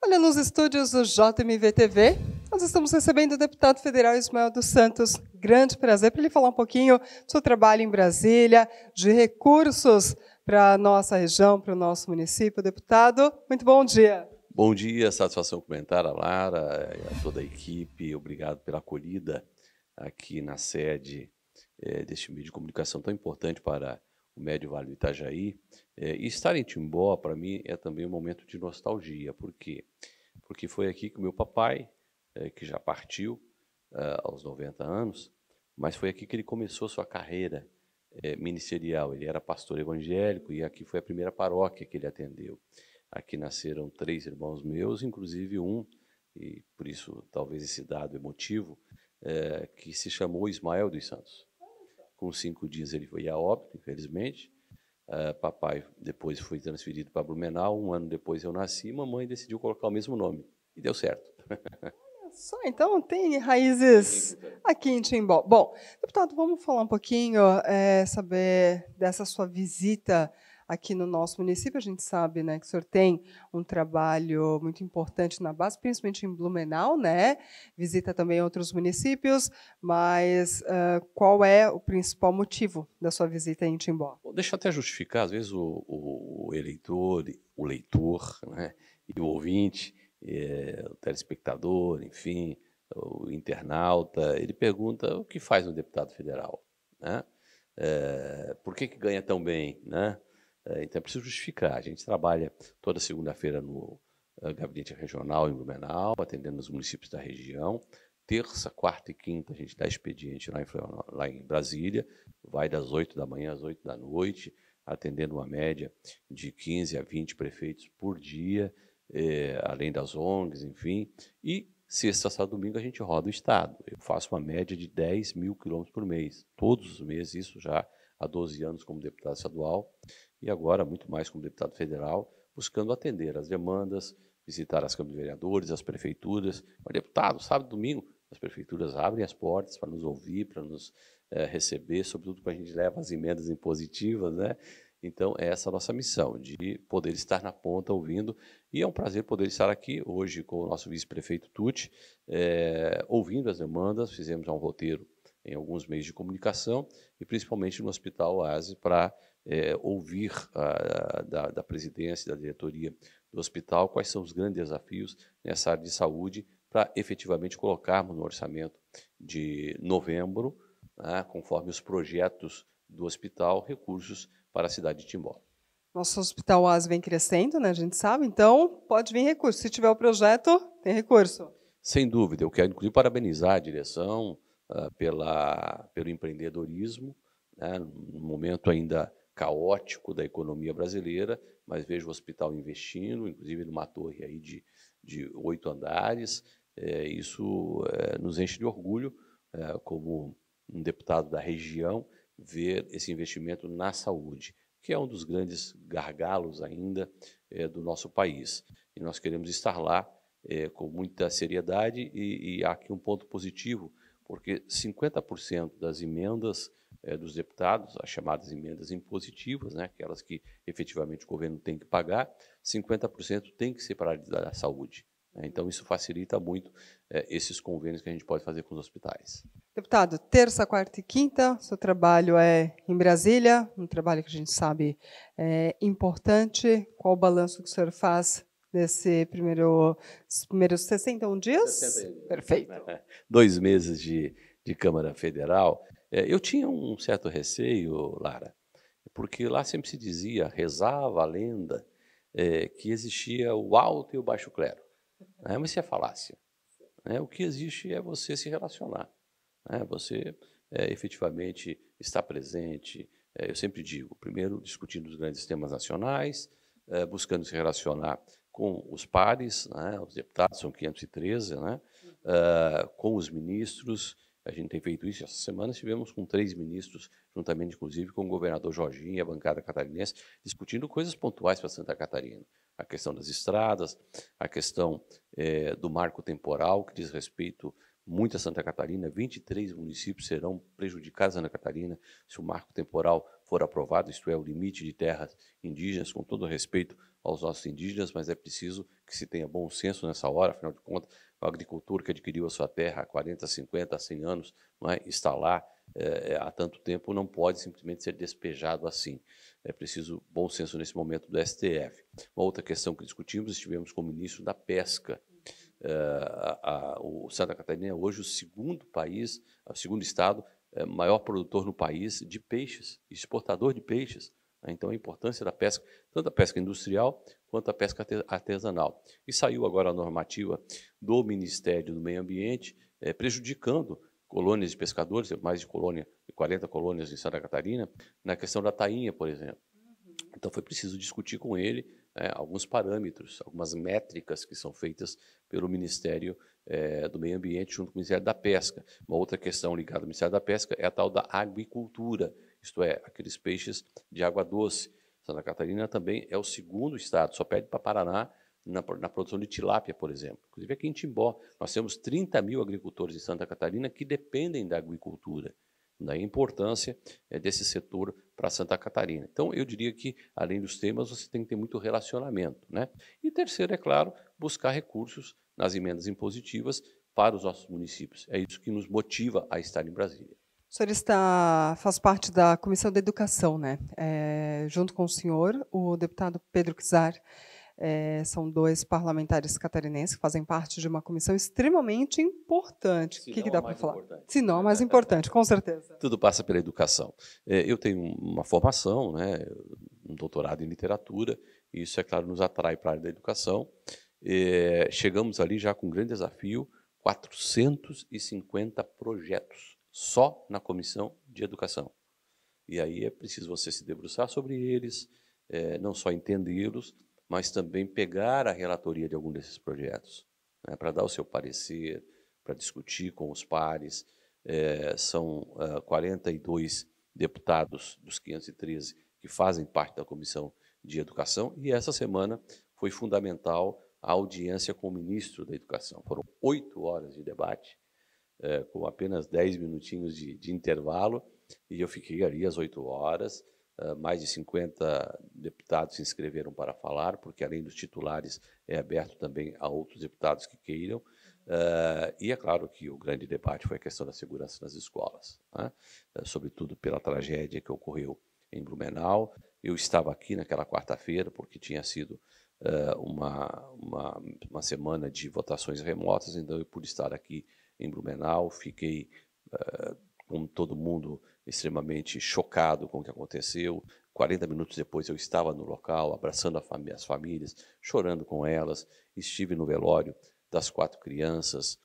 Olha, nos estúdios do JMV-TV, nós estamos recebendo o deputado federal Ismael dos Santos. Grande prazer para ele falar um pouquinho do seu trabalho em Brasília, de recursos para a nossa região, para o nosso município. Deputado, muito bom dia. Bom dia, satisfação comentar a Lara e a toda a equipe. Obrigado pela acolhida aqui na sede deste meio de comunicação tão importante para o Médio Vale do Itajaí. E estar em Timbó, para mim, é também um momento de nostalgia. Por quê? Porque foi aqui que o meu papai, que já partiu aos 90 anos, mas foi aqui que ele começou sua carreira ministerial. Ele era pastor evangélico e aqui foi a primeira paróquia que ele atendeu. Aqui nasceram 3 irmãos meus, inclusive um, e por isso talvez esse dado emotivo, que se chamou Ismael dos Santos. Com 5 dias ele foi a óbito, infelizmente. Papai depois foi transferido para Blumenau. 1 ano depois eu nasci, mamãe decidiu colocar o mesmo nome. E deu certo. Só então tem raízes aqui em Timbó. Bom, deputado, vamos falar um pouquinho, saber dessa sua visita aqui no nosso município. A gente sabe, né, que o senhor tem um trabalho muito importante na base, principalmente em Blumenau, né? Visita também outros municípios, mas qual é o principal motivo da sua visita em Timbó? Bom, deixa eu até justificar, às vezes o eleitor, o leitor, né, e o ouvinte, o telespectador, enfim, o internauta, ele pergunta o que faz um deputado federal, né? Por que ganha tão bem, né? Então é preciso justificar. A gente trabalha toda segunda-feira no gabinete regional em Blumenau, atendendo os municípios da região. Terça, quarta e quinta a gente dá expediente lá em Brasília, vai das 8 da manhã às 8 da noite, atendendo uma média de 15 a 20 prefeitos por dia, além das ONGs, enfim. E sexta, sábado, domingo a gente roda o estado. Eu faço uma média de 10 mil quilômetros por mês, todos os meses, isso já há 12 anos como deputado estadual e agora muito mais como deputado federal, buscando atender as demandas, visitar as câmaras de vereadores, as prefeituras. Mas, deputado, sábado e domingo, as prefeituras abrem as portas para nos ouvir, para nos receber, sobretudo quando a gente leva as emendas impositivas, né? Então, é essa a nossa missão, de poder estar na ponta ouvindo, e é um prazer poder estar aqui hoje com o nosso vice-prefeito Tucci, ouvindo as demandas. Fizemos já um roteiro em alguns meios de comunicação, e principalmente no Hospital Oasi, para ouvir da presidência, da diretoria do hospital, quais são os grandes desafios nessa área de saúde, para efetivamente colocarmos no orçamento de novembro, né, conforme os projetos do hospital, recursos para a cidade de Timbó. Nosso Hospital Oasi vem crescendo, né, a gente sabe, então pode vir recurso. Se tiver o projeto, tem recurso. Sem dúvida. Eu quero, inclusive, parabenizar a direção pelo empreendedorismo, né, num momento ainda caótico da economia brasileira, mas vejo o hospital investindo, inclusive numa torre aí de 8 andares. Isso nos enche de orgulho, como um deputado da região, ver esse investimento na saúde, que é um dos grandes gargalos ainda do nosso país. E nós queremos estar lá com muita seriedade, e há aqui um ponto positivo, porque 50% das emendas dos deputados, as chamadas emendas impositivas, né, aquelas que efetivamente o governo tem que pagar, 50% tem que ser para a área da saúde. Então, isso facilita muito esses convênios que a gente pode fazer com os hospitais. Deputado, terça, quarta e quinta, seu trabalho é em Brasília, um trabalho que a gente sabe é importante. Qual o balanço que o senhor faz nesses primeiros 61 dias? 61 dias. Perfeito. 2 meses de Câmara Federal. Eu tinha um certo receio, Lara, porque lá sempre se dizia, rezava a lenda, que existia o alto e o baixo clero. Mas isso é falácia. O que existe é você se relacionar. Você efetivamente está presente. Eu sempre digo, primeiro discutindo os grandes temas nacionais, buscando se relacionar com os pares, né, os deputados, são 513, né, com os ministros. A gente tem feito isso. Essa semana estivemos com 3 ministros, juntamente, inclusive, com o governador Jorginho e a bancada catarinense, discutindo coisas pontuais para Santa Catarina. A questão das estradas, a questão do marco temporal, que diz respeito muito a Santa Catarina, 23 municípios serão prejudicados na Santa Catarina se o marco temporal for aprovado, isto é, o limite de terras indígenas, com todo respeito aos nossos indígenas, mas é preciso que se tenha bom senso nessa hora, afinal de contas, o agricultor que adquiriu a sua terra há 40, 50, 100 anos, não é, está lá há tanto tempo, não pode simplesmente ser despejado assim. É preciso bom senso nesse momento do STF. Uma outra questão que discutimos, estivemos com o ministro da Pesca. O Santa Catarina é hoje o segundo estado maior produtor no país de peixes, exportador de peixes. Então, a importância da pesca, tanto a pesca industrial quanto a pesca artesanal. E saiu agora a normativa do Ministério do Meio Ambiente, prejudicando colônias de pescadores, mais de 40 colônias em Santa Catarina, na questão da tainha, por exemplo. Então, foi preciso discutir com ele alguns parâmetros, algumas métricas que são feitas pelo Ministério do Meio Ambiente junto com o Ministério da Pesca. Uma outra questão ligada ao Ministério da Pesca é a tal da aquicultura, isto é, aqueles peixes de água doce. Santa Catarina também é o segundo estado, só perde para Paraná na produção de tilápia, por exemplo. Inclusive aqui em Timbó, nós temos 30 mil agricultores de Santa Catarina que dependem da agricultura. Daí a importância desse setor para Santa Catarina. Então, eu diria que, além dos temas, você tem que ter muito relacionamento, né? E terceiro, é claro, buscar recursos nas emendas impositivas para os nossos municípios. É isso que nos motiva a estar em Brasília. O senhor faz parte da Comissão da Educação, né? Junto com o senhor, o deputado Pedro Kizar. São dois parlamentares catarinenses que fazem parte de uma comissão extremamente importante. O que dá para falar? Se não, a mais importante, com certeza. Tudo passa pela educação. Eu tenho uma formação, né, um doutorado em literatura, e isso, é claro, nos atrai para a área da educação. Chegamos ali já com um grande desafio, 450 projetos, só na Comissão de Educação. E aí é preciso você se debruçar sobre eles, não só entendê-los, mas também pegar a relatoria de algum desses projetos, né, para dar o seu parecer, para discutir com os pares. São 42 deputados dos 513 que fazem parte da Comissão de Educação, e essa semana foi fundamental a audiência com o ministro da Educação. Foram 8 horas de debate, com apenas 10 minutinhos de intervalo, e eu fiquei ali às 8 horas, mais de 50 deputados se inscreveram para falar, porque além dos titulares é aberto também a outros deputados que queiram, e é claro que o grande debate foi a questão da segurança nas escolas, né? Sobretudo pela tragédia que ocorreu em Blumenau. Eu estava aqui naquela quarta-feira, porque tinha sido uma semana de votações remotas, então eu pude estar aqui em Blumenau, fiquei, como todo mundo, extremamente chocado com o que aconteceu. 40 minutos depois eu estava no local, abraçando as famílias, chorando com elas. Estive no velório das 4 crianças,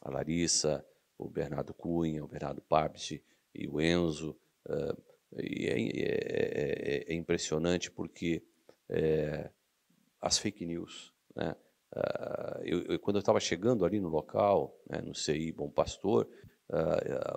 a Larissa, o Bernardo Cunha, o Bernardo Pabst e o Enzo. E é impressionante porque as fake news, né? Quando eu estava chegando ali no local, né, no CI Bom Pastor,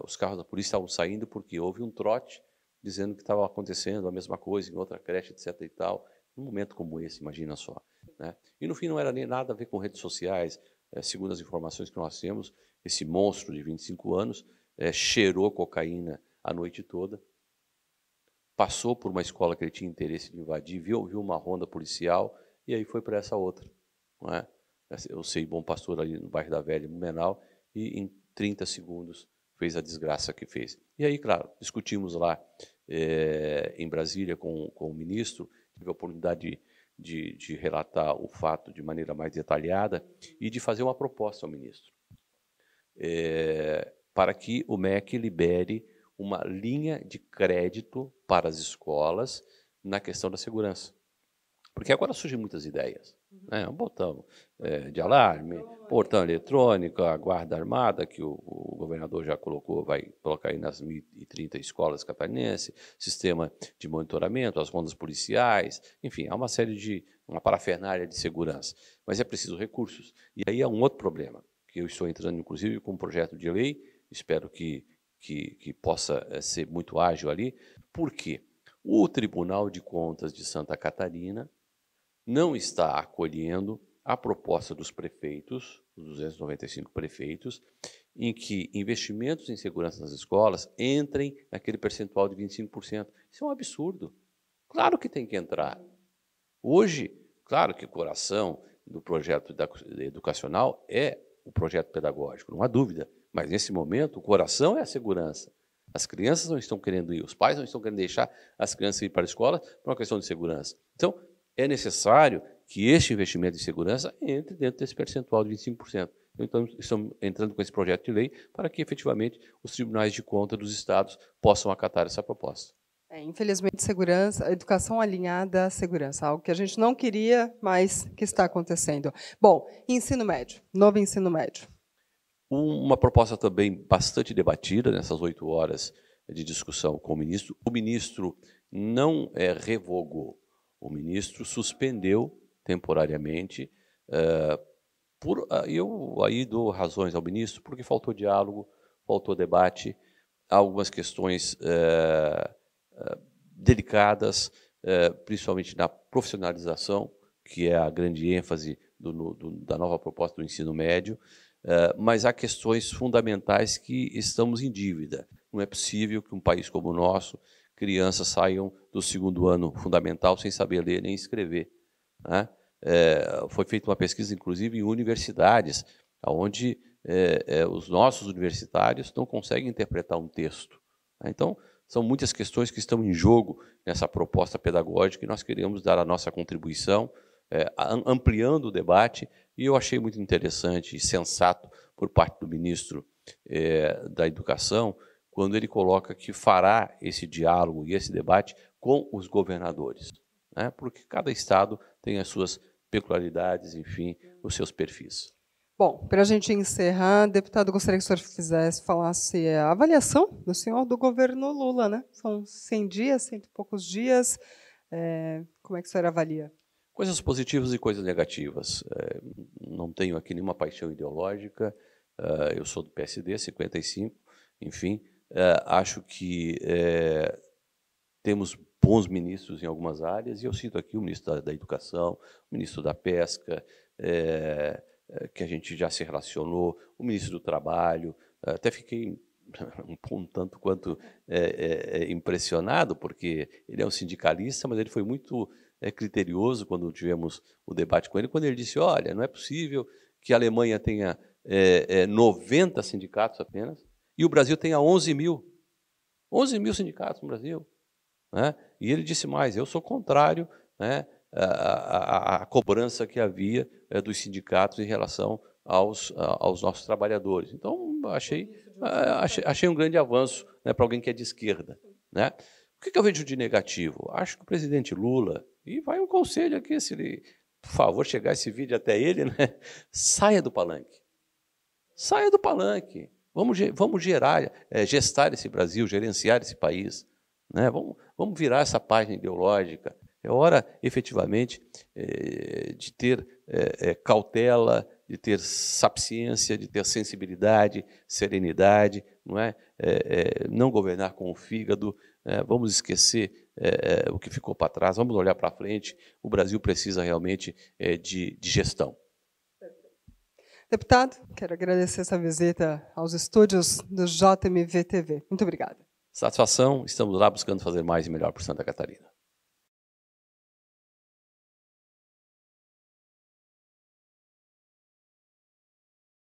os carros da polícia estavam saindo porque houve um trote dizendo que estava acontecendo a mesma coisa em outra creche, etc. e tal. Num momento como esse, imagina só, né? E no fim não era nem nada a ver com redes sociais. Segundo as informações que nós temos, esse monstro de 25 anos cheirou cocaína a noite toda, passou por uma escola que ele tinha interesse de invadir, viu uma ronda policial e aí foi para essa outra, não é? Eu sei, Bom Pastor ali no bairro da Velha, em Blumenau, e em 30 segundos fez a desgraça que fez. E aí, claro, discutimos lá em Brasília com o ministro, tive a oportunidade de relatar o fato de maneira mais detalhada e de fazer uma proposta ao ministro, para que o MEC libere uma linha de crédito para as escolas na questão da segurança. Porque agora surgem muitas ideias, né? Um botão de alarme, portão eletrônico, a guarda armada, que o governador já colocou, vai colocar aí nas 1.030 escolas catarinenses, sistema de monitoramento, as rondas policiais, enfim, há uma parafernália de segurança. Mas é preciso recursos. E aí há um outro problema, que eu estou entrando, inclusive, com um projeto de lei, espero que possa ser muito ágil ali. Por quê? O Tribunal de Contas de Santa Catarina não está acolhendo a proposta dos prefeitos, os 295 prefeitos, em que investimentos em segurança nas escolas entrem naquele percentual de 25%. Isso é um absurdo. Claro que tem que entrar. Hoje, claro que o coração do projeto educacional é o projeto pedagógico, não há dúvida. Mas, nesse momento, o coração é a segurança. As crianças não estão querendo ir, os pais não estão querendo deixar as crianças ir para a escola por uma questão de segurança. Então, é necessário que este investimento em segurança entre dentro desse percentual de 25%. Então, estamos entrando com esse projeto de lei para que, efetivamente, os tribunais de contas dos estados possam acatar essa proposta. Infelizmente, segurança, a educação alinhada à segurança, algo que a gente não queria, mas que está acontecendo. Bom, ensino médio, novo ensino médio. Uma proposta também bastante debatida nessas 8 horas de discussão com o ministro. O ministro não revogou, o ministro suspendeu temporariamente. Eu aí dou razões ao ministro, porque faltou diálogo, faltou debate, há algumas questões delicadas, principalmente na profissionalização, que é a grande ênfase da nova proposta do ensino médio, mas há questões fundamentais que estamos em dívida. Não é possível que um país como o nosso, crianças saiam do 2º ano fundamental sem saber ler nem escrever, né? Foi feita uma pesquisa, inclusive, em universidades, onde os nossos universitários não conseguem interpretar um texto, né? Então, são muitas questões que estão em jogo nessa proposta pedagógica e nós queremos dar a nossa contribuição, ampliando o debate, e eu achei muito interessante e sensato por parte do ministro da Educação, quando ele coloca que fará esse diálogo e esse debate com os governadores, né? Porque cada estado tem as suas peculiaridades, enfim, os seus perfis. Bom, para a gente encerrar, deputado, gostaria que o senhor falasse a avaliação do senhor do governo Lula, né? São 100 dias, 100 e poucos dias. Como é que o senhor avalia? Coisas positivas e coisas negativas. Não tenho aqui nenhuma paixão ideológica. Eu sou do PSD, 55, enfim. Acho que temos bons ministros em algumas áreas, e eu cito aqui o ministro da Educação, o ministro da Pesca, que a gente já se relacionou, o ministro do Trabalho. Até fiquei um tanto quanto impressionado, porque ele é um sindicalista, mas ele foi muito criterioso quando tivemos o debate com ele, quando ele disse, olha, não é possível que a Alemanha tenha 90 sindicatos apenas, e o Brasil tenha 11 mil sindicatos no Brasil, né? E ele disse mais, eu sou contrário, né, à cobrança que havia dos sindicatos em relação aos nossos trabalhadores. Então, achei um grande avanço, né, para alguém que é de esquerda, né? O que eu vejo de negativo? Acho que o presidente Lula, e vai um conselho aqui, se ele, por favor, chegar esse vídeo até ele, né, saia do palanque. Saia do palanque. Vamos gestar esse Brasil, gerenciar esse país, né? Vamos virar essa página ideológica. É hora, efetivamente, de ter cautela, de ter sapiência, de ter sensibilidade, serenidade, não é? Não governar com o fígado. Vamos esquecer o que ficou para trás, vamos olhar para frente. O Brasil precisa realmente de gestão. Deputado, quero agradecer essa visita aos estúdios do JMV TV. Muito obrigada. Satisfação, estamos lá buscando fazer mais e melhor por Santa Catarina.